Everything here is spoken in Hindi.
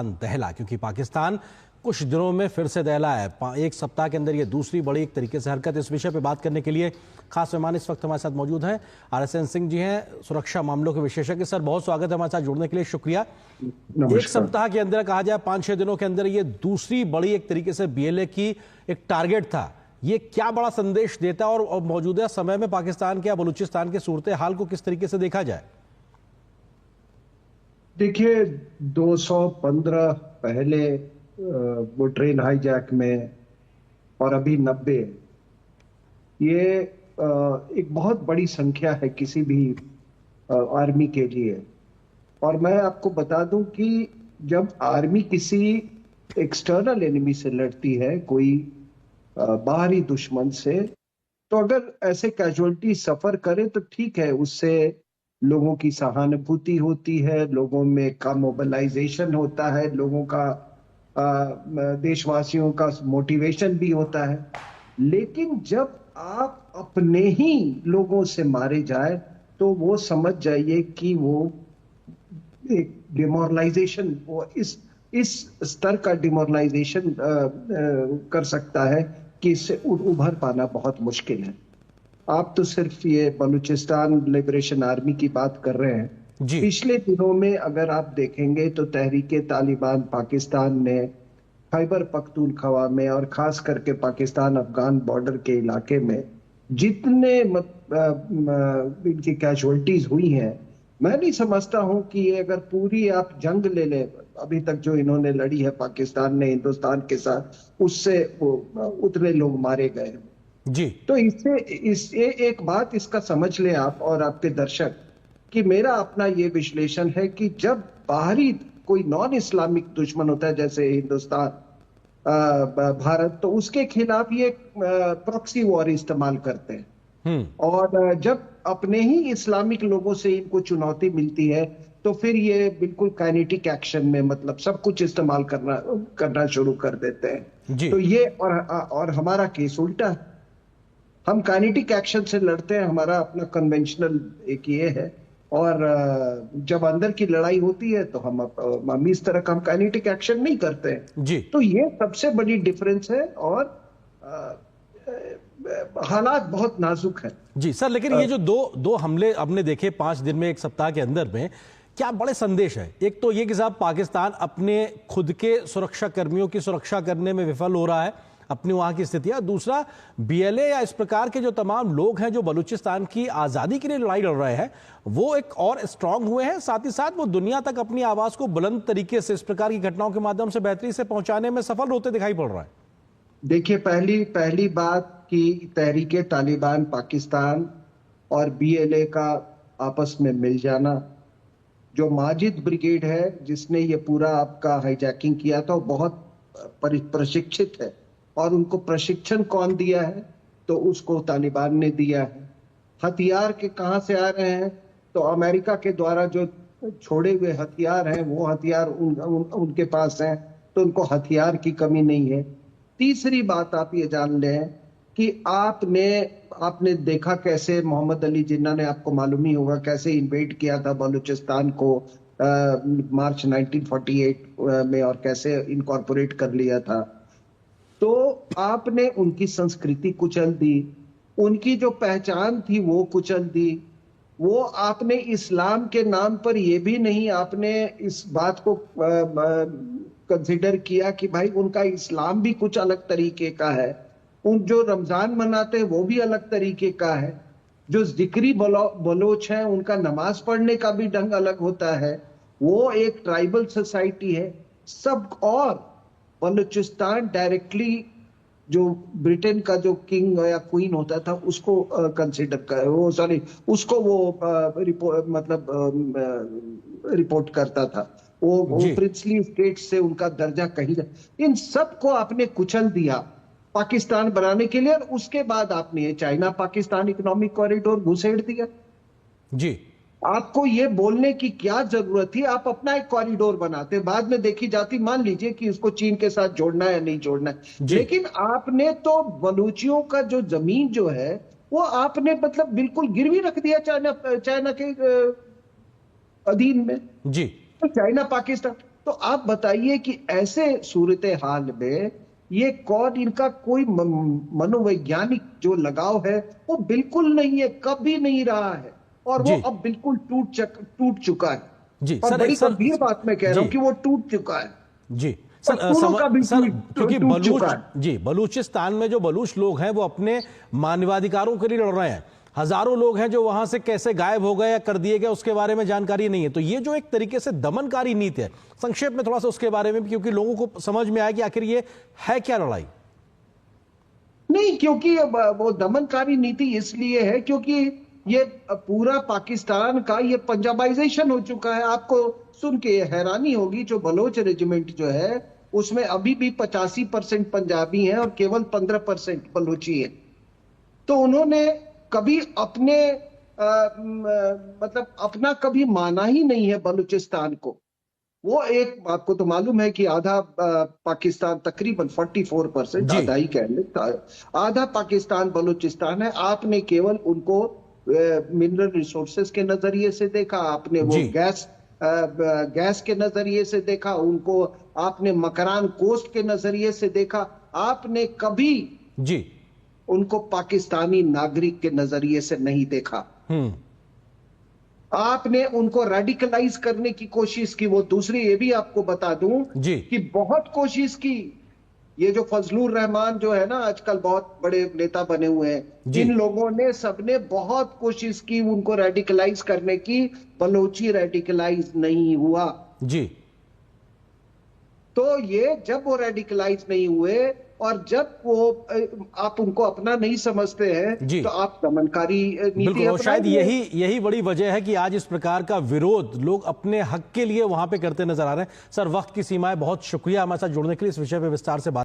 दहला, क्योंकि पाकिस्तान कुछ दिनों में फिर से दहला है। एक सप्ताह के अंदर ये दूसरी बड़ी एक तरीके से हरकत। इस विषय पे बात करने के लिए खास मेहमान इस वक्त हमारे साथ मौजूद हैं। RSN सिंह जी हैं, सुरक्षा मामलों के विशेषज्ञ। सर, बहुत स्वागत है हमारे साथ जुड़ने के लिए, शुक्रिया। एक सप्ताह के अंदर, कहा जाए 5-6 दिनों के अंदर, ये दूसरी बड़ी एक तरीके से BLA की एक टारगेट था। ये क्या बड़ा संदेश देता है और मौजूदा समय में पाकिस्तान के या बलूचिस्तान के सूरत हाल को किस तरीके से देखा जाए? देखिए, 215 पहले वो ट्रेन हाईजैक में और अभी 90, ये एक बहुत बड़ी संख्या है किसी भी आर्मी के लिए। और मैं आपको बता दूं कि जब आर्मी किसी एक्सटर्नल एनिमी से लड़ती है, कोई बाहरी दुश्मन से, तो अगर ऐसे कैजुअलिटी सफर करे तो ठीक है, उससे लोगों की सहानुभूति होती है, लोगों में का मोबिलाइजेशन होता है, लोगों का देशवासियों का मोटिवेशन भी होता है। लेकिन जब आप अपने ही लोगों से मारे जाए तो वो समझ जाइए कि वो एक डिमोरलाइजेशन, वो इस स्तर का डिमोरलाइजेशन कर सकता है कि इससे उभर पाना बहुत मुश्किल है। आप तो सिर्फ ये बलूचिस्तान लिबरेशन आर्मी की बात कर रहे हैं। पिछले दिनों में अगर आप देखेंगे तो तहरीके तालिबान पाकिस्तान ने खैबर पख्तूनख्वा में और खास करके पाकिस्तान अफगान बॉर्डर के इलाके में जितने इनकी कैजुअलिटीज हुई हैं, मैं नहीं समझता हूं कि ये अगर पूरी आप जंग ले लें अभी तक जो इन्होंने लड़ी है पाकिस्तान ने हिंदुस्तान के साथ, उससे उतने लोग मारे गए जी। तो इससे एक बात इसका समझ लें आप और आपके दर्शक, कि मेरा अपना ये विश्लेषण है कि जब बाहरी कोई नॉन इस्लामिक दुश्मन होता है जैसे हिंदुस्तान, भारत, तो उसके खिलाफ ये प्रॉक्सी वॉर इस्तेमाल करते हैं। और जब अपने ही इस्लामिक लोगों से इनको चुनौती मिलती है तो फिर ये बिल्कुल काइनेटिक एक्शन में, मतलब सब कुछ इस्तेमाल करना शुरू कर देते हैं। तो ये और हमारा केस उल्टा है। हम काइनेटिक एक्शन से लड़ते हैं, हमारा अपना कन्वेंशनल एक ये है। और जब अंदर की लड़ाई होती है तो हम इस तरह का हम काइनेटिक एक्शन नहीं करते हैं जी। तो ये सबसे बड़ी डिफरेंस है। और हालात बहुत नाजुक है जी सर, लेकिन ये जो दो हमले हमने देखे 5 दिन में, एक सप्ताह के अंदर में, क्या बड़े संदेश है? एक तो ये कि साहब पाकिस्तान अपने खुद के सुरक्षा कर्मियों की सुरक्षा करने में विफल हो रहा है, अपनी वहां की स्थितियां। दूसरा, BLA या इस प्रकार के जो तमाम लोग हैं जो बलूचिस्तान की आजादी के लिए लड़ाई लड़ रहे हैं, वो एक और स्ट्रांग हुए हैं। साथ ही साथ वो दुनिया तक अपनी आवाज को बुलंद तरीके से इस प्रकार की घटनाओं के माध्यम से बेहतरी से पहुंचाने में सफल होते दिखाई पड़ रहा है। देखिए, पहली बात कि तहरीके तालिबान पाकिस्तान और BLA का आपस में मिल जाना, जो माजिद ब्रिगेड है जिसने ये पूरा आपका हाईजैकिंग किया था, वो बहुत प्रशिक्षित है। और उनको प्रशिक्षण कौन दिया है? तो उसको तालिबान ने दिया है। हथियार के कहां से आ रहे हैं? तो अमेरिका के द्वारा जो छोड़े हुए हथियार हैं, वो हथियार उनके पास हैं, तो उनको हथियार की कमी नहीं है। तीसरी बात आप ये जान लें कि आपने देखा कैसे मोहम्मद अली जिन्ना ने, आपको मालूम ही होगा, कैसे इन्वेड किया था बलूचिस्तान को मार्च 1948 में और कैसे इनकॉर्पोरेट कर लिया था। तो आपने उनकी संस्कृति कुचल दी, उनकी जो पहचान थी वो कुचल दी। वो आपने इस्लाम के नाम पर ये भी नहीं आपने इस बात को कंसिडर किया कि भाई उनका इस्लाम भी कुछ अलग तरीके का है, उन जो रमजान मनाते हैं वो भी अलग तरीके का है, जो जिक्री बलोच है उनका नमाज पढ़ने का भी ढंग अलग होता है, वो एक ट्राइबल सोसाइटी है सब। और बलूचिस्तान डायरेक्टली जो ब्रिटेन का जो किंग या क्वीन होता था उसको कंसिडर कर, वो सॉरी, उसको वो रिपोर्ट करता था। वो प्रिंसली स्टेट से उनका दर्जा कहीं, इन सब को आपने कुचल दिया पाकिस्तान बनाने के लिए। और उसके बाद आपने ये चाइना पाकिस्तान इकोनॉमिक कॉरिडोर घुसेड़ दिया। जी, आपको ये बोलने की क्या जरूरत थी? आप अपना एक कॉरिडोर बनाते, बाद में देखी जाती, मान लीजिए कि उसको चीन के साथ जोड़ना है या नहीं जोड़ना है। लेकिन आपने तो बलूचियों का जो जमीन जो है वो आपने मतलब बिल्कुल गिरवी रख दिया चाइना के अधीन में। जी। तो चाइना पाकिस्तान, तो आप बताइए कि ऐसे सूरत हाल में ये कौन, इनका कोई मनोवैज्ञानिक जो लगाव है वो बिल्कुल नहीं है, कभी नहीं रहा है, और वो जी अब बिल्कुल टूट चुका है। जी और सर, बड़ी सर गंभीर बात मैं कह रहा हूं जी कि वो टूट चुका है। जी सर, पख्तूनों का भी सर क्योंकि टूट चुका है। बलूचिस्तान में जो बलूच लोग हैं वो अपने मानवाधिकारों के लिए लड़ रहे हैं। हजारों लोग हैं जो वहां से कैसे गायब हो गए या कर दिए गए उसके बारे में जानकारी नहीं है। तो ये जो एक तरीके से दमनकारी नीति है, संक्षेप में थोड़ा सा उसके बारे में, क्योंकि लोगों को समझ में आया कि आखिर ये है क्या लड़ाई। नहीं, क्योंकि वो दमनकारी नीति इसलिए है क्योंकि ये पूरा पाकिस्तान का ये पंजाबाइजेशन हो चुका है। आपको सुन के हैरानी होगी, जो बलोच रेजिमेंट जो है उसमें अभी भी 85% पंजाबी हैं और केवल 15% बलोची है। तो उन्होंने कभी अपने मतलब अपना कभी माना ही नहीं है बलूचिस्तान को। वो एक, आपको तो मालूम है कि आधा पाकिस्तान, तकरीबन 44%, जी आधा ही कह ले, आधा पाकिस्तान बलूचिस्तान है। आपने केवल उनको मिनरल रिसोर्सेज के नजरिए से देखा, आपने वो जी गैस के नजरिए से देखा उनको, आपने मकरान कोस्ट के नजरिए से देखा, आपने कभी जी उनको पाकिस्तानी नागरिक के नजरिए से नहीं देखा। आपने उनको रेडिकलाइज करने की कोशिश की। वो दूसरी ये भी आपको बता दूं जी कि बहुत कोशिश की। ये जो फजलुर रहमान जो है ना, आजकल बहुत बड़े नेता बने हुए हैं, जी इन लोगों ने सबने बहुत कोशिश की उनको रेडिकलाइज करने की। बलोची रेडिकलाइज नहीं हुआ। जी तो ये जब वो रेडिकलाइज नहीं हुए और जब वो आप उनको अपना नहीं समझते हैं जी तो आप दमनकारी नीति बिल्कुल, और शायद अपनाएंगे। यही बड़ी वजह है कि आज इस प्रकार का विरोध लोग अपने हक के लिए वहां पे करते नजर आ रहे हैं। सर, वक्त की सीमाएं, बहुत शुक्रिया हमारे साथ जुड़ने के लिए, इस विषय पे विस्तार से बात